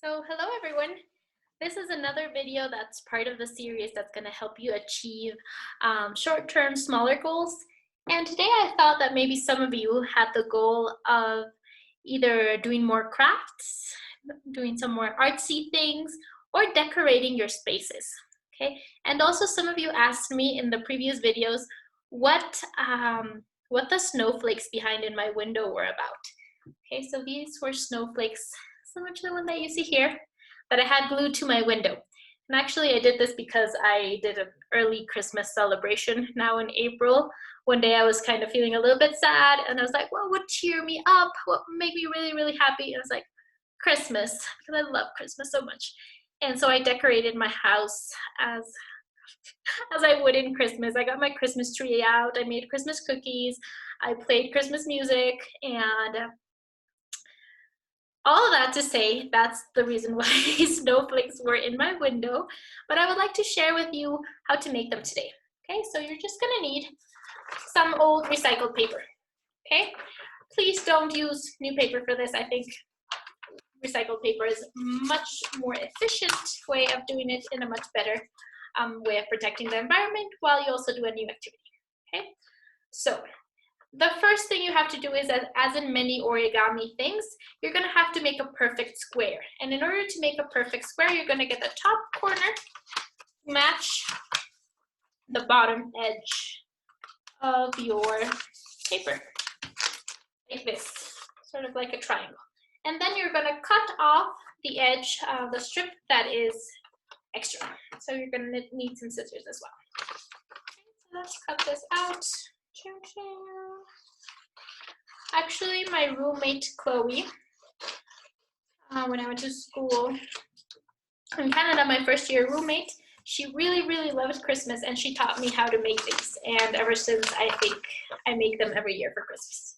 So hello everyone. This is another video that's part of the series that's going to help you achieve short-term smaller goals. And today I thought that maybe some of you had the goal of either doing more crafts, doing some more artsy things, or decorating your spaces. Okay, and also some of you asked me in the previous videos what the snowflakes behind in my window were about. Okay, so these were snowflakes similar to the one that you see here that I had glued to my window. And actually I did this because I did an early Christmas celebration now in April. One day I was kind of feeling a little bit sad and I was like, what would cheer me up? What would make me really, really happy? And I was like, Christmas, because I love Christmas so much. And so I decorated my house as I would in Christmas. I got my Christmas tree out, I made Christmas cookies, I played Christmas music, and all of that to say, that's the reason why these snowflakes were in my window, but I would like to share with you how to make them today. Okay, so you're just gonna need some old recycled paper, okay? Please don't use new paper for this. I think recycled paper is a much more efficient way of doing it in a much better way of protecting the environment while you also do a new activity, okay? So the first thing you have to do is, as in many origami things, you're going to have to make a perfect square. And in order to make a perfect square, you're going to get the top corner, match the bottom edge of your paper, like this, sort of like a triangle. And then you're going to cut off the edge of the strip that is extra. So you're going to need some scissors as well. Okay, so let's cut this out. Actually, my roommate Chloe, when I went to school in Canada, my first year roommate, she really, really loved Christmas and she taught me how to make these. And ever since, I think I make them every year for Christmas.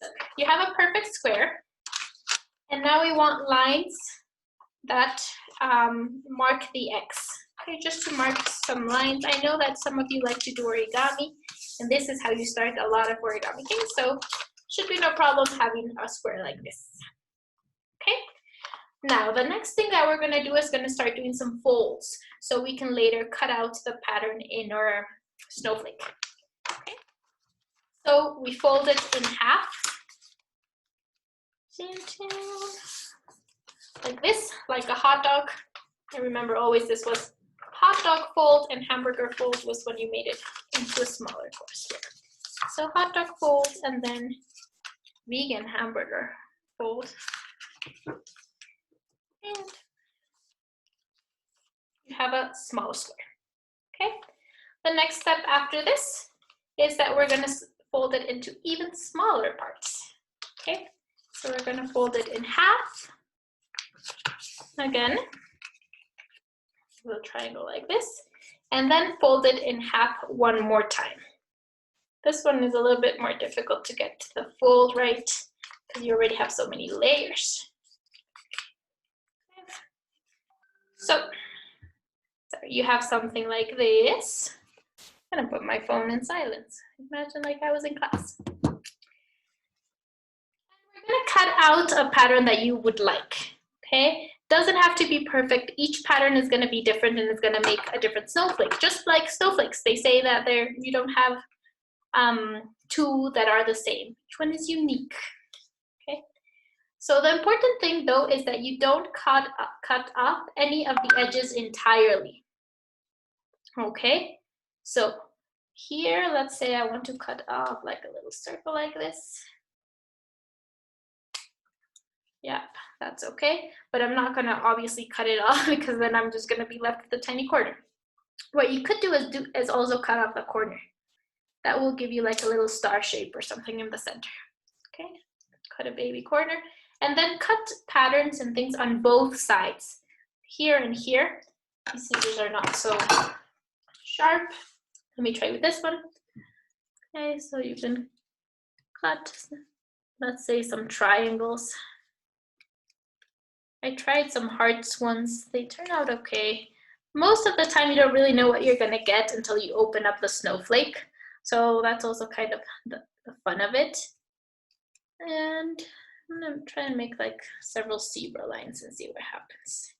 So you have a perfect square. And now we want lines that mark the X. Okay, just to mark some lines. I know that some of you like to do origami, and this is how you start a lot of origami things, so should be no problem having a square like this. Okay, now the next thing that we're going to do is going to start doing some folds, so we can later cut out the pattern in our snowflake. Okay, so we fold it in half, like this, like a hot dog. I remember always this was hot dog fold, and hamburger fold was when you made it into a smaller course here. So hot dog fold, and then vegan hamburger fold. And you have a small square. Okay. The next step after this is that we're going to fold it into even smaller parts. Okay. So we're going to fold it in half. Again, a little triangle like this, and then fold it in half one more time. This one is a little bit more difficult to get to the fold right because you already have so many layers. So you have something like this. I'm gonna put my phone in silence. Imagine like I was in class. And we're gonna cut out a pattern that you would like, okay? Doesn't have to be perfect. Each pattern is going to be different and it's going to make a different snowflake. Just like snowflakes, they say that you don't have two that are the same. Each one is unique. Okay. So the important thing though is that you don't cut off any of the edges entirely. Okay. So here, let's say I want to cut off like a little circle like this. Yeah, that's okay, but I'm not gonna obviously cut it off because then I'm just gonna be left with a tiny corner. What you could do is also cut off the corner. That will give you like a little star shape or something in the center. Okay, cut a baby corner, and then cut patterns and things on both sides. Here and here, these scissors are not so sharp. Let me try with this one. Okay, so you can cut, let's say, some triangles. I tried some hearts once, they turn out okay. Most of the time you don't really know what you're gonna get until you open up the snowflake. So that's also kind of the fun of it. And I'm gonna try and make like several zebra lines and see what happens.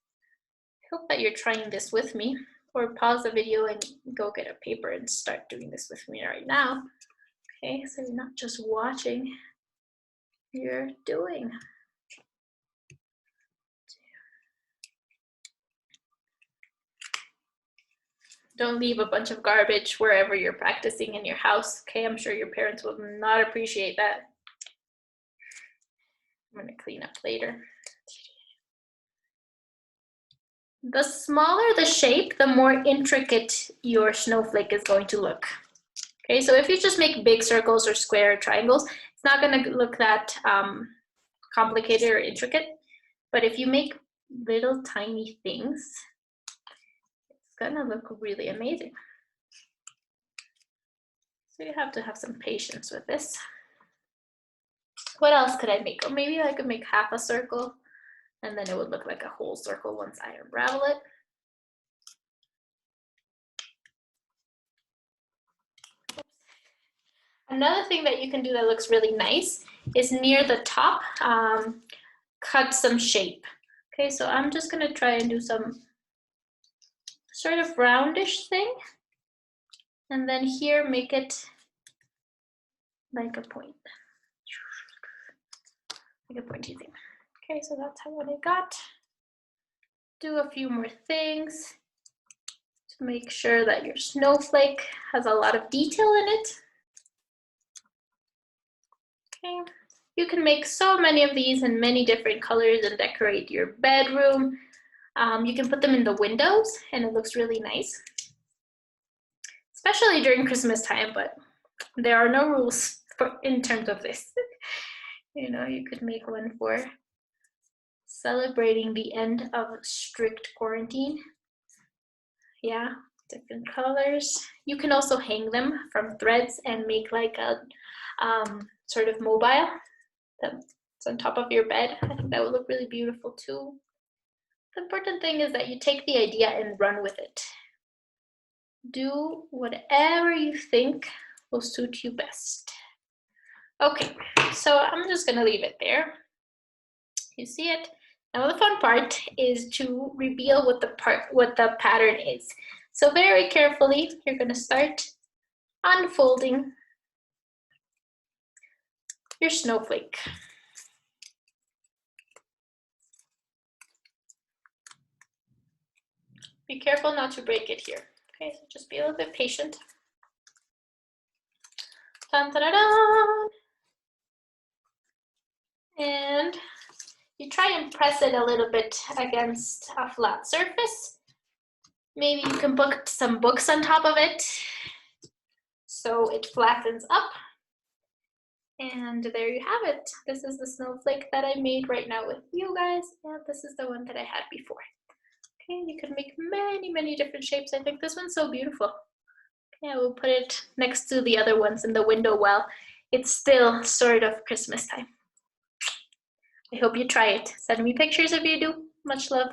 I hope that you're trying this with me, or pause the video and go get a paper and start doing this with me right now. Okay, so you're not just watching, you're doing. Don't leave a bunch of garbage wherever you're practicing in your house. Okay, I'm sure your parents will not appreciate that. I'm gonna clean up later. The smaller the shape, the more intricate your snowflake is going to look. Okay, so if you just make big circles or square triangles, it's not gonna look that complicated or intricate. But if you make little tiny things, it's gonna look really amazing. So you have to have some patience with this. What else could I make? Or maybe I could make half a circle and then it would look like a whole circle once I unravel it. Another thing that you can do that looks really nice is near the top, cut some shape. Okay, so I'm just gonna try and do some sort of roundish thing. And then here, make it like a point. Like a pointy thing. Okay, so that's how what I got. Do a few more things to make sure that your snowflake has a lot of detail in it. Okay, you can make so many of these in many different colors and decorate your bedroom. You can put them in the windows and it looks really nice, especially during Christmas time, but there are no rules in terms of this. You know, you could make one for celebrating the end of strict quarantine. Yeah, different colors. You can also hang them from threads and make like a sort of mobile that's on top of your bed. I think that would look really beautiful too. The important thing is that you take the idea and run with it. Do whatever you think will suit you best. Okay, so I'm just gonna leave it there. You see it? Now the fun part is to reveal what the pattern is. So very carefully, you're gonna start unfolding your snowflake. Be careful not to break it here. Okay, so just be a little bit patient. Dun, dun, dun, dun. And you try and press it a little bit against a flat surface. Maybe you can put some books on top of it so it flattens up. And there you have it. This is the snowflake that I made right now with you guys, and this is the one that I had before. Okay, you can make many, many different shapes. I think this one's so beautiful. Okay, I will put it next to the other ones in the window while it's still sort of Christmas time. I hope you try it. Send me pictures if you do. Much love.